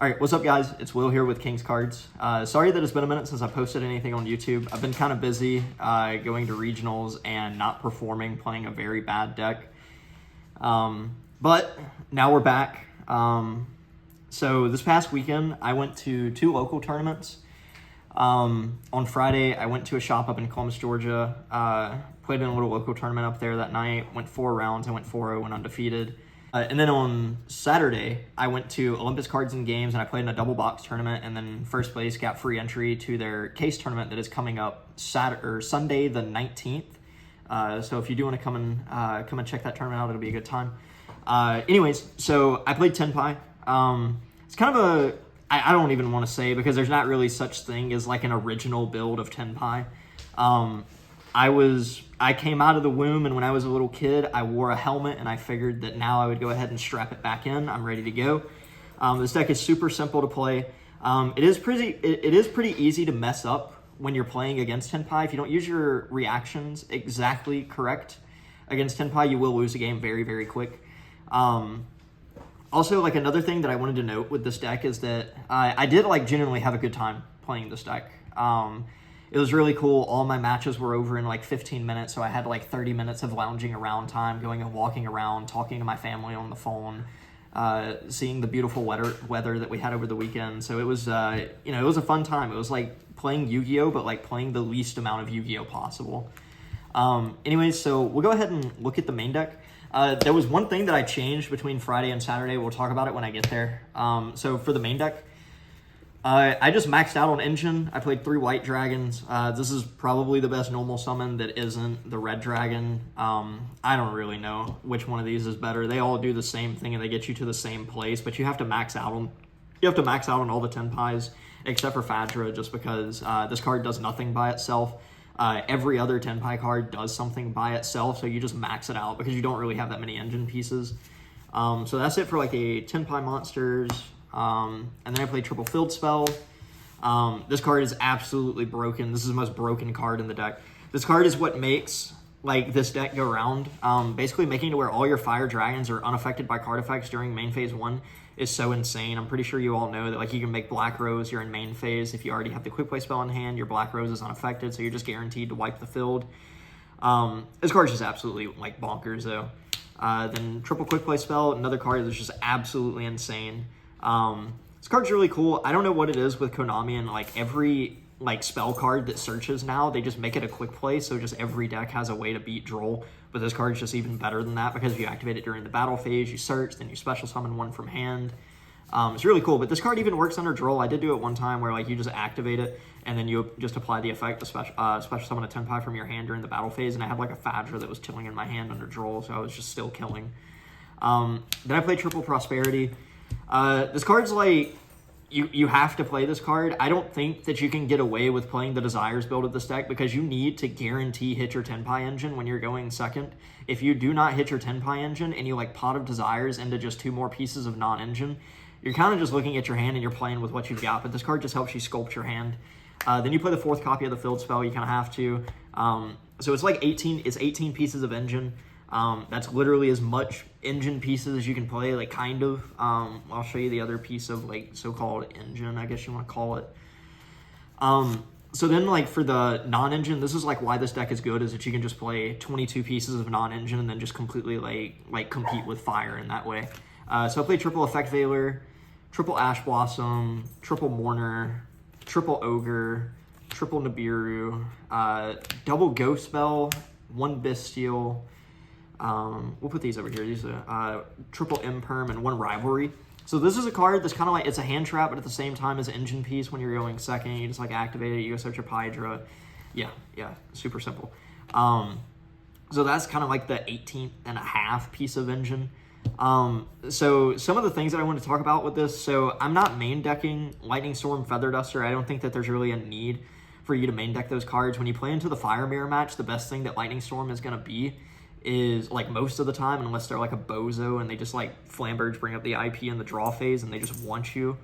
All right, what's up, guys? It's Will here with King's Cards. Sorry that it's been a minute since I posted anything on YouTube. I've been kind of busy going to regionals and not performing, playing a very bad deck. But now we're back. So this past weekend, I went to 2 local tournaments. On Friday, I went to a shop up in Columbus, Georgia. Played in a little local tournament up there that night. Went 4 rounds. I went 4-0, went undefeated. And then on Saturday, I went to Olympus Cards and Games, and I played in a double box tournament, and then first place got free entry to their case tournament that is coming up Sunday the 19th. So if you do want to come and check that tournament out, it'll be a good time. Anyways, so I played Tenpai. It's kind of I don't even want to say, because there's not really such thing as like an original build of Tenpai. I came out of the womb, and when I was a little kid, I wore a helmet, and I figured that now I would go ahead and strap it back in. I'm ready to go. This deck is super simple to play. It is pretty easy to mess up when you're playing against Tenpai. If you don't use your reactions exactly correct against Tenpai, you will lose the game very, very quick. Also, like, another thing that I wanted to note with this deck is that I did like genuinely have a good time playing this deck. It was really cool. All my matches were over in like 15 minutes, so I had like 30 minutes of lounging around time, going and walking around, talking to my family on the phone, seeing the beautiful weather that we had over the weekend. So it was, it was a fun time. It was like playing Yu-Gi-Oh, but like playing the least amount of Yu-Gi-Oh possible. Anyways, so we'll go ahead and look at the main deck. There was one thing that I changed between Friday and Saturday. We'll talk about it when I get there. So for the main deck, I just maxed out on Engine. I played 3 white dragons. This is probably the best normal summon that isn't the red dragon. I don't really know which one of these is better. They all do the same thing, and they get you to the same place, but you have to max out on all the Tenpais except for Fadra, just because this card does nothing by itself. Every other Tenpai card does something by itself, so you just max it out because you don't really have that many engine pieces. So that's it for like a Tenpai monsters. And then I played triple field spell. This card is absolutely broken. This is the most broken card in the deck. This card is what makes like this deck go round. Basically making it to where all your fire dragons are unaffected by card effects during main phase 1 is so insane. I'm pretty sure you all know that like you can make Black Rose your main phase. If you already have the quick play spell in hand, your Black Rose is unaffected, so you're just guaranteed to wipe the field. This card is just absolutely like bonkers though. Then triple quick play spell, another card that's just absolutely insane. This card's really cool. I don't know what it is with Konami and like every like spell card that searches now, they just make it a quick play, so just every deck has a way to beat Droll. But this card's just even better than that, because if you activate it during the battle phase, you search, then you special summon one from hand. It's really cool, but this card even works under Droll. I did do it one time where like you just activate it, and then you just apply the effect to special summon a Tenpai from your hand during the battle phase, and I had like a Fadra that was tilling in my hand under Droll, so I was just still killing. Then I played Triple Prosperity. This card's like, you have to play this card. I don't think that you can get away with playing the Desires build of this deck, because you need to guarantee hit your Tenpai engine when you're going second. If you do not hit your Tenpai engine and you like Pot of Desires into just 2 more pieces of non-engine, you're kind of just looking at your hand and you're playing with what you've got, but this card just helps you sculpt your hand. Then you play the 4th copy of the field spell. You kind of have to. So it's like 18 pieces of engine. That's literally as much engine pieces as you can play, like kind of. I'll show you the other piece of like so-called engine, I guess you want to call it. So then like for the non-engine, this is like why this deck is good, is that you can just play 22 pieces of non-engine and then just completely like compete with fire in that way. So I played triple Effect Veiler, triple Ash Blossom, triple Mourner, triple Ogre, triple Nibiru, double Ghost Spell, 1 Bestial. We'll put these over here. These are triple Imperm and 1 Rivalry. So this is a card that's kind of like, it's a hand trap, but at the same time as an engine piece when you're going second. You just like activate it, you go search your Hydra. Yeah, super simple. So that's kind of like the 18.5 piece of engine. So some of the things that I want to talk about with this, so I'm not main decking Lightning Storm, Feather Duster. I don't think that there's really a need for you to main deck those cards. When you play into the Fire Mirror match, the best thing that Lightning Storm is going to be is like most of the time, unless they're like a bozo and they just like Flamberge bring up the IP in the draw phase and they just want you,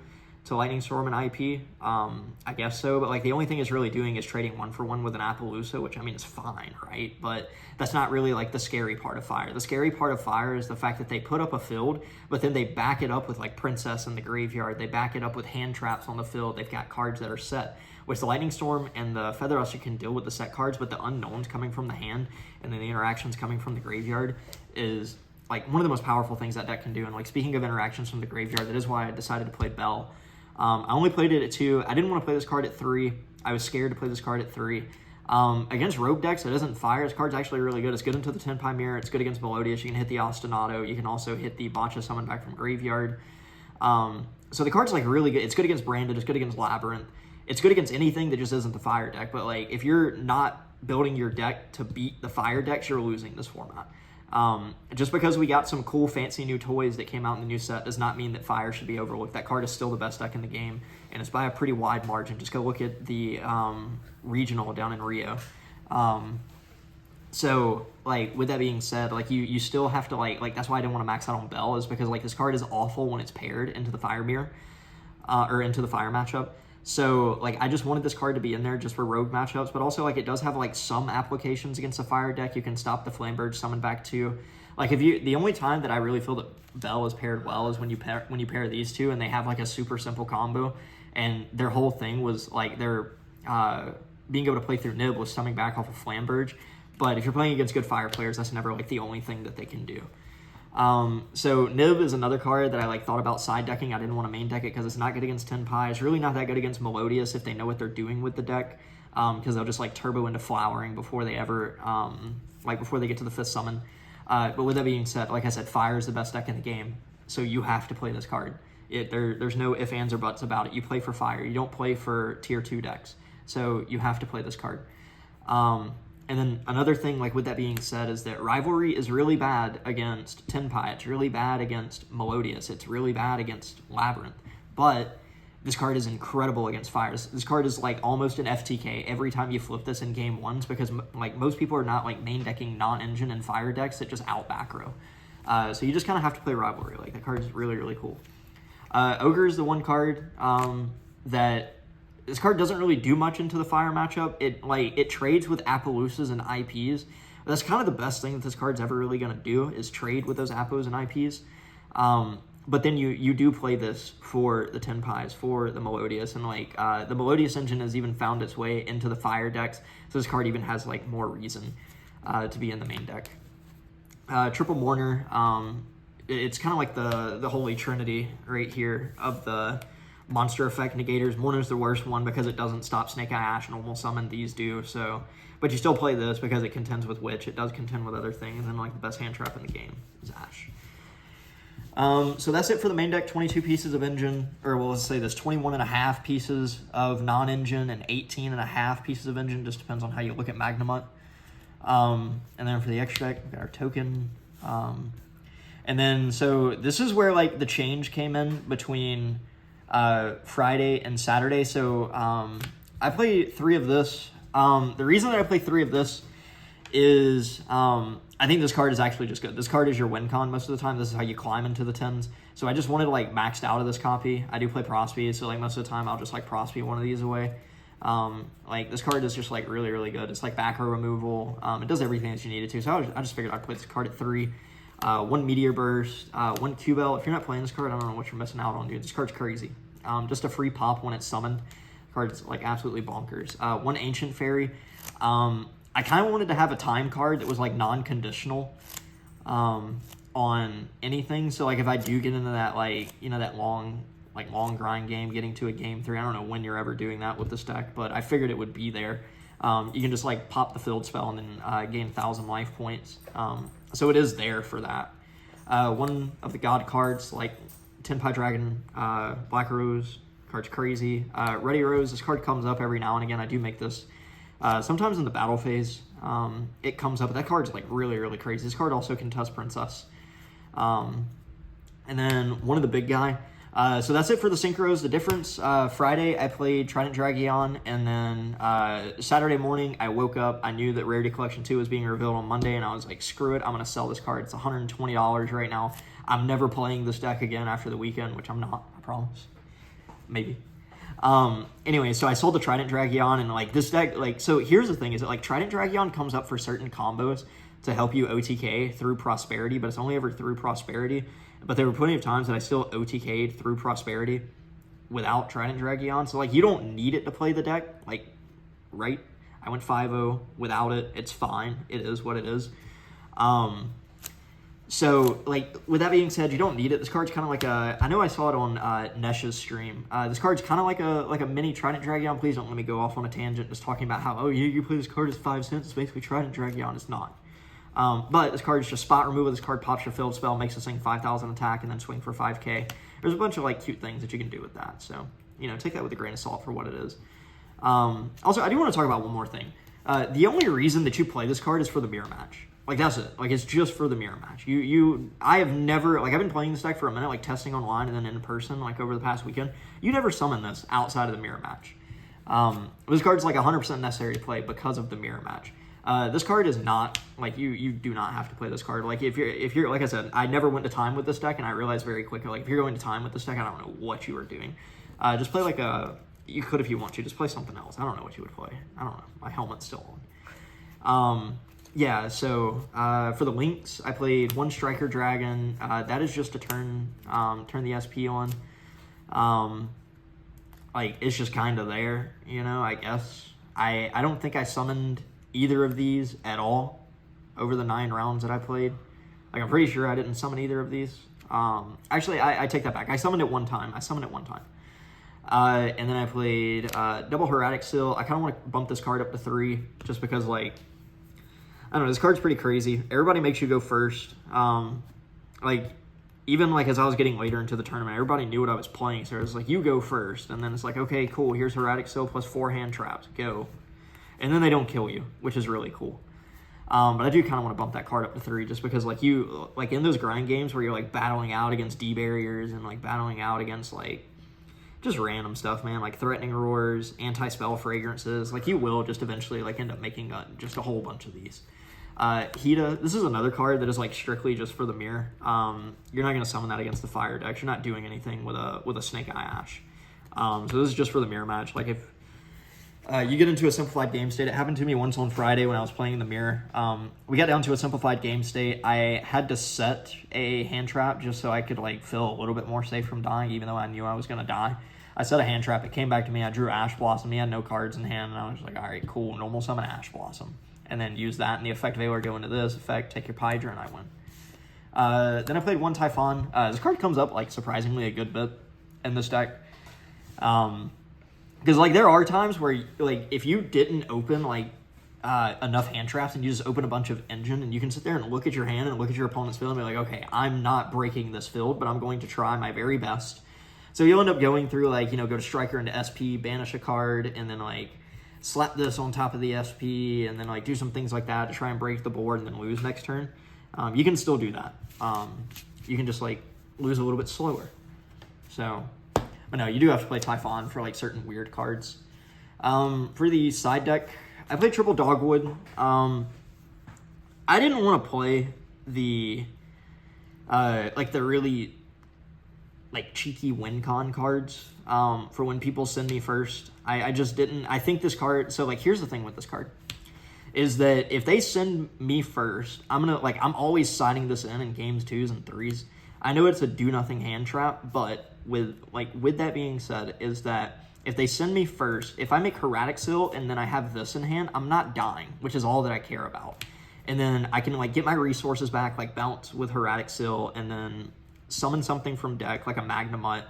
to Lightning Storm and IP. I guess so, but like the only thing it's really doing is trading 1-for-1 with an Appaloosa, which I mean is fine, right? But that's not really like the scary part of Fire. The scary part of Fire is the fact that they put up a field, but then they back it up with like Princess in the graveyard. They back it up with hand traps on the field. They've got cards that are set. Which the Lightning Storm and the Feather Duster can deal with the set cards, but the unknowns coming from the hand and then the interactions coming from the graveyard is like one of the most powerful things that deck can do. And like speaking of interactions from the graveyard, that is why I decided to play Bell. I only played it at 2. I didn't want to play this card at 3. I was scared to play this card at 3. Against Rogue decks, it isn't Fire. This card's actually really good. It's good into the Tenpai Mirror. It's good against Melodious. You can hit the Ostinato. You can also hit the Botcha Summon back from graveyard. So the card's like really good. It's good against Branded. It's good against Labyrinth. It's good against anything that just isn't the Fire deck. But like if you're not building your deck to beat the Fire decks, you're losing this format. Just because we got some cool fancy new toys that came out in the new set does not mean that Fire should be overlooked. That card is still the best deck in the game, and it's by a pretty wide margin. Just go look at the regional down in Rio. So like with that being said, like you still have to like that's why I didn't want to max out on Bell, is because like this card is awful when it's paired into the Fire Mirror or into the Fire matchup. So like I just wanted this card to be in there just for Rogue matchups, but also like it does have like some applications against a Fire deck. You can stop the Flamberge summon back too. Like the only time that I really feel that Bell is paired well is when you pair these two and they have like a super simple combo, and their whole thing was like they're being able to play through Nib was summoning back off of Flamberge. But if you're playing against good Fire players, that's never like the only thing that they can do. So Nib is another card that I like thought about side decking. I didn't want to main deck it because it's not good against Tenpai. It's really not that good against Melodious if they know what they're doing with the deck, because they'll just like turbo into Flowering before they ever before they get to the 5th summon. But with that being said, like I said, Fire is the best deck in the game, so you have to play this card. There's no ifs, ands, or buts about it. You play for Fire. You don't play for tier 2 decks, so you have to play this card. And then another thing, like with that being said, is that Rivalry is really bad against Tenpai. It's really bad against Melodious. It's really bad against Labyrinth. But this card is incredible against Fires. This card is like almost an FTK every time you flip this in game 1s, because like most people are not like main decking non-engine and Fire decks that just out back row. So you just kind of have to play Rivalry. Like that card is really, really cool. Ogre is the one card that... This card doesn't really do much into the Fire matchup. It trades with Appaloosas and IPs. That's kind of the best thing that this card's ever really going to do, is trade with those Appos and IPs. But then you do play this for the Tenpais, for the Melodious, and like the Melodious engine has even found its way into the Fire decks, so this card even has like more reason to be in the main deck. Triple Mourner, it's kind of like the holy trinity right here of the monster effect negators. Mourner's the worst one because it doesn't stop Snake Eye Ash and Normal Summon. These do, so. But you still play this because it contends with Witch. It does contend with other things, and like the best hand trap in the game is Ash. So that's it for the main deck. 22 pieces of engine, or well, let's say this 21.5 pieces of non-engine and 18.5 pieces of engine. Just depends on how you look at Magnemite. And then for the extra deck, we've got our token. And then, so this is where like the change came in between Friday and Saturday. So I play 3 of this. The reason that I play 3 of this is I think this card is actually just good. This card is your win con most of the time. This is how you climb into the 10s. So I just wanted to like maxed out of this copy. I do play Prosby, so like most of the time I'll just like Prosby one of these away. Like this card is just like really, really good. It's like back row removal. It does everything that you need it to. So I just figured I'd play this card at 3. 1 Meteor Burst, 1 Q-Bell. If you're not playing this card, I don't know what you're missing out on, dude. This card's crazy. Just a free pop when it's summoned. The card's like absolutely bonkers. 1 Ancient Fairy. I kind of wanted to have a time card that was like non-conditional on anything. So like if I do get into that like, you know, that long grind game, getting to a game 3, I don't know when you're ever doing that with this deck, but I figured it would be there. You can just like pop the field spell and then gain 1,000 life points. So it is there for that. One of the god cards, like Tenpai Dragon, Black Rose, card's crazy. Ready Rose, this card comes up every now and again. I do make this sometimes in the battle phase. It comes up, but that card's like really, really crazy. This card also can test Princess. And then one of the big guy. So that's it for the synchros. The difference, Friday I played Trident Dragion, and then Saturday morning I woke up, I knew that Rarity Collection 2 was being revealed on Monday, and I was like, screw it, I'm going to sell this card. It's $120 right now. I'm never playing this deck again after the weekend, which I'm not, I promise. maybe. Anyway, so I sold the Trident Dragion, and like this deck, like, so here's the thing, is that like Trident Dragion comes up for certain combos to help you OTK through Prosperity, but it's only ever through Prosperity. But there were plenty of times that I still OTK'd through Prosperity without Trident Dragion. So like you don't need it to play the deck, like, right? I went 5-0 without it. It's fine. It is what it is. So, like, with that being said, you don't need it. This card's kind of like a... I know I saw it on Nesh's stream. This card's kind of like a mini Trident Dragion. Please don't let me go off on a tangent just talking about how, oh, you play this card as 5 cents. It's basically Trident Dragion. It's not. But this card is just spot removal. This card pops your field spell, makes this thing 5,000 attack, and then swing for 5k. There's a bunch of, like, cute things that you can do with that. So, you know, take that with a grain of salt for what it is. Also, I do want to talk about one more thing. The only reason that you play this card is for the mirror match. Like, that's it. Like, it's just for the mirror match. I have never, like, I've been playing this deck for a minute, like, testing online and then in person, like, over the past weekend. You never summon this outside of the mirror match. This card's, like, 100% necessary to play because of the mirror match. This card is not, like, you do not have to play this card. Like, if you're, like I said, I never went to time with this deck, and I realized very quickly, like, if you're going to time with this deck, I don't know what you are doing. Just play, like, you could if you want to. Just play something else. I don't know what you would play. I don't know. My helmet's still on. Yeah, so for the links, I played 1 Striker Dragon. That is just to turn the SP on. Like, it's just kind of there, you know, I guess. I don't think I summoned either of these at all over the 9 rounds that I played. Like, I'm pretty sure I didn't summon either of these. Actually, I take that back. I summoned it one time. And then I played double Hieratic Seal. I kind of want to bump this card up to 3 just because, like, I don't know, this card's pretty crazy. Everybody makes you go first. Like, even, like, as I was getting later into the tournament, everybody knew what I was playing. So it was like, you go first. And then it's like, okay, cool, here's Hieratic Seal plus 4 hand traps. Go. And then they don't kill you, which is really cool. But I do kind of want to bump that card up to 3 just because, like, you, like, in those grind games where you're, like, battling out against D-barriers and, like, battling out against, like, just random stuff, man, like Threatening Roars, Anti-Spell Fragrances, like, you will just eventually, like, end up making just a whole bunch of these. Hida, this is another card that is, like, strictly just for the mirror. You're not going to summon that against the fire decks. You're not doing anything with a Snake Eye Ash. So this is just for the mirror match. Like, if you get into a simplified game state, it happened to me once on Friday when I was playing in the mirror. We got down to a simplified game state. I had to set a hand trap just so I could, like, feel a little bit more safe from dying, even though I knew I was going to die. I set a hand trap. It came back to me. I drew Ash Blossom. He had no cards in hand, and I was like, all right, cool. Normal summon Ash Blossom. And then use that, and the effect Valor go into this effect, take your Pydra, and I win. Then I played 1 Typhon. This card comes up, like, surprisingly a good bit in this deck. Because, like, there are times where, like, if you didn't open, like, enough hand traps and you just open a bunch of Engine, and you can sit there and look at your hand and look at your opponent's field and be like, okay, I'm not breaking this field, but I'm going to try my very best. So you'll end up going through, like, you know, go to Striker into SP, banish a card, and then, like, slap this on top of the SP, and then, like, do some things like that to try and break the board and then lose next turn. You can still do that. You can just, like, lose a little bit slower. So, but no, you do have to play Typhon for, like, certain weird cards. For the side deck, I played Triple Dogwood. I didn't want to play the, like, the really, like, cheeky win con cards for when people send me first. I just didn't. I think this card, so, like, here's the thing with this card, is that if they send me first, I'm always siding this in games 2s and 3s. I know it's a do-nothing hand trap, but with that being said, is that if they send me first, if I make Hieratic Seal and then I have this in hand, I'm not dying, which is all that I care about. And then I can, like, get my resources back, like, bounce with Hieratic Seal, and then summon something from deck, like a Magnemite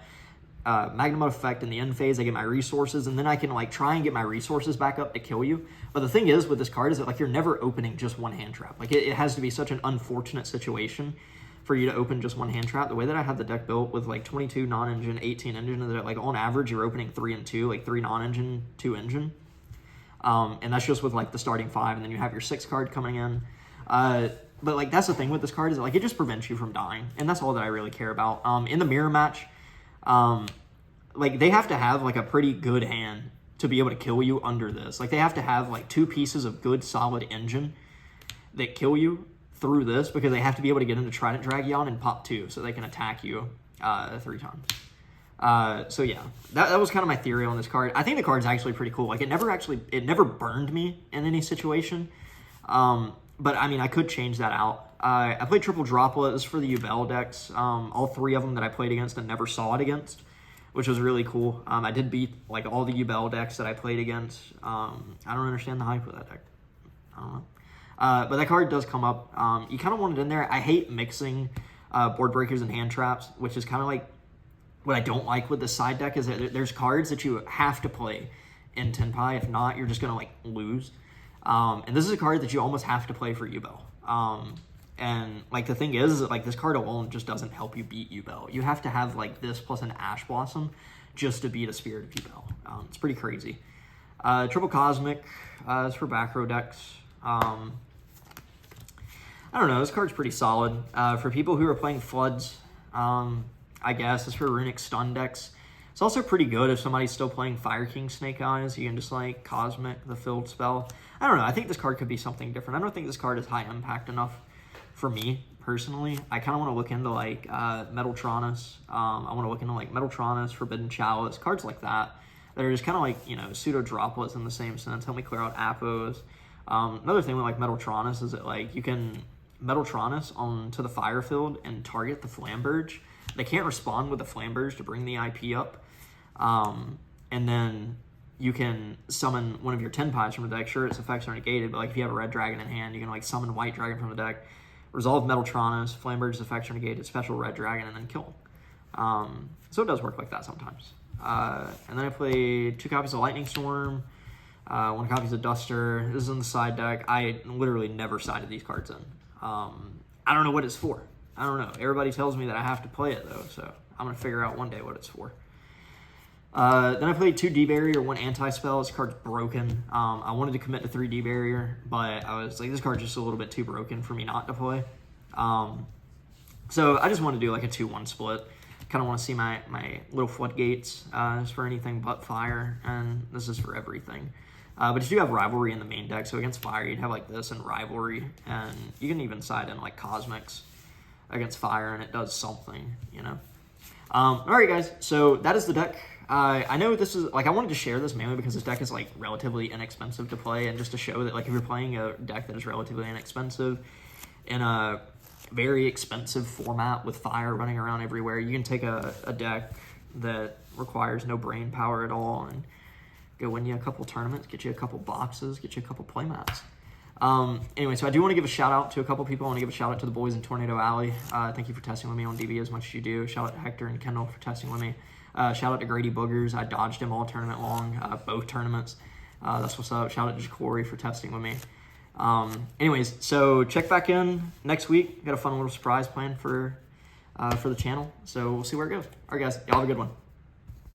effect in the end phase. I get my resources, and then I can, like, try and get my resources back up to kill you. But the thing is with this card is that, like, you're never opening just one hand trap. Like, it has to be such an unfortunate situation for you to open just one hand trap. The way that I have the deck built with, like, 22 non-engine, 18 engine, that, like, on average you're opening 3 and 2, like 3 non-engine, 2 engine. And that's just with, like, the starting 5, and then you have your 6 card coming in. But, like, that's the thing with this card is that, like, it just prevents you from dying, and that's all that I really care about. In the mirror match, like, they have to have, like, a pretty good hand to be able to kill you under this. Like, they have to have, like, 2 pieces of good solid engine that kill you through this, because they have to be able to get into Trident Dragion and pop 2 so they can attack you 3 times. So yeah, that was kind of my theory on this card. I think the card's actually pretty cool. Like it never burned me in any situation. But I mean, I could change that out. I played triple droplet. This is for the Yubel decks. All 3 of them that I played against and never saw it against, which was really cool. I did beat like all the Yubel decks that I played against. I don't understand the hype with that deck. I don't know. But that card does come up. You kind of want it in there. I hate mixing board breakers and hand traps, which is kind of like what I don't like with the side deck is that there's cards that you have to play in Tenpai. If not, you're just going to like lose. And this is a card that you almost have to play for Yubel. And like the thing is that like this card alone just doesn't help you beat Yubel. You have to have like this plus an Ash Blossom just to beat a Spirit of Yubel. It's pretty crazy. Triple Cosmic is for back row decks. I don't know, this card's pretty solid. For people who are playing Floods, I guess it's for Runic Stun decks. It's also pretty good if somebody's still playing Fire King Snake Eyes. You can just like Cosmic, the filled spell. I don't know, I think this card could be something different. I don't think this card is high impact enough for me, personally. I kind of want to look into like Metaltronus. I want to look into like Metaltronus, Forbidden Chalice, cards like that. That are just kind of like, you know, pseudo droplets in the same sense. Help me clear out Apos. Another thing with like Metaltronus is that like you can Metaltronus onto the fire field and target the Flamberge. They can't respond with the Flamberge to bring the IP up. And then you can summon one of your Tenpais from the deck. Sure, its effects are negated, but like if you have a red dragon in hand, you can like summon white dragon from the deck, resolve Metaltronus, Flamberge's effects are negated, special red dragon, and then kill. So it does work like that sometimes. And then I played 2 copies of Lightning Storm, 1 copy of Duster. This is in the side deck. I literally never sided these cards in. I don't know what it's for. I don't know. Everybody tells me that I have to play it, though, so I'm going to figure out one day what it's for. Then I played 2 D-Barrier, 1 Anti-Spell. This card's broken. I wanted to commit to 3 D-Barrier, but I was like, this card's just a little bit too broken for me not to play. So I just want to do like a 2-1 split. Kind of want to see my little floodgates for anything but fire, and this is for everything. But you do have Rivalry in the main deck, so against fire, you'd have like this and Rivalry, and you can even side in like Cosmics against fire, and it does something, you know. Alright guys, so that is the deck. I know this is, like, I wanted to share this mainly because this deck is like relatively inexpensive to play, and just to show that like if you're playing a deck that is relatively inexpensive in a very expensive format with fire running around everywhere, you can take a deck that requires no brain power at all and go win you a couple tournaments, get you a couple boxes, get you a couple playmats. Anyway, so I do want to give a shout out to a couple people. I want to give a shout out to the boys in Tornado Alley. Thank you for testing with me on DB as much as you do. Shout out to Hector and Kendall for testing with me. Shout out to Grady Boogers. I dodged him all tournament long, both tournaments. That's what's up. Shout out to Corey for testing with me. Anyways, so check back in next week. Got a fun little surprise planned for the channel. So we'll see where it goes. All right, guys. Y'all have a good one.